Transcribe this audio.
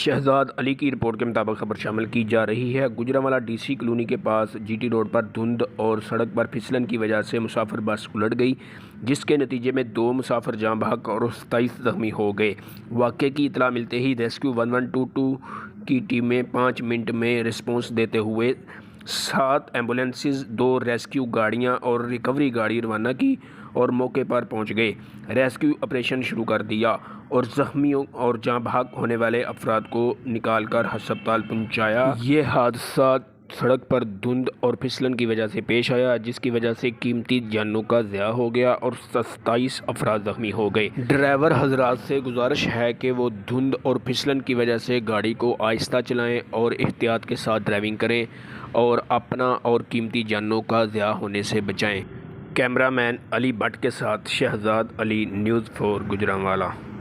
शहजाद अली की रिपोर्ट के मुताबिक खबर शामिल की जा रही है। गुजरांवाला डीसी कॉलोनी के पास जीटी रोड पर धुंध और सड़क पर फिसलन की वजह से मुसाफिर बस उलट गई, जिसके नतीजे में 2 मुसाफिर जाँ बहक और 27 जख्मी हो गए। वाक़े की इतला मिलते ही रेस्क्यू 1122 की टीमें 5 मिनट में रिस्पॉन्स देते हुए 7 एम्बुलेंसेस, 2 रेस्क्यू गाड़ियां और रिकवरी गाड़ी रवाना की और मौके पर पहुंच गए। रेस्क्यू ऑपरेशन शुरू कर दिया और जख्मियों और जाँ बहक होने वाले अफराद को निकालकर अस्पताल पहुंचाया। ये हादसा सड़क पर धुंध और फिसलन की वजह से पेश आया, जिसकी वजह से कीमती जानों का ज़िया हो गया और 27 अफराद जख्मी हो गए। ड्राइवर हजरात से गुजारिश है कि वो धुंध और फिसलन की वजह से गाड़ी को आहिस्ता चलाएं और एहतियात के साथ ड्राइविंग करें और अपना और कीमती जानों का ज़िया होने से बचाएं। कैमरामैन अली भट्ट के साथ शहजाद अली, न्यूज़ 4 गुजरांवाला।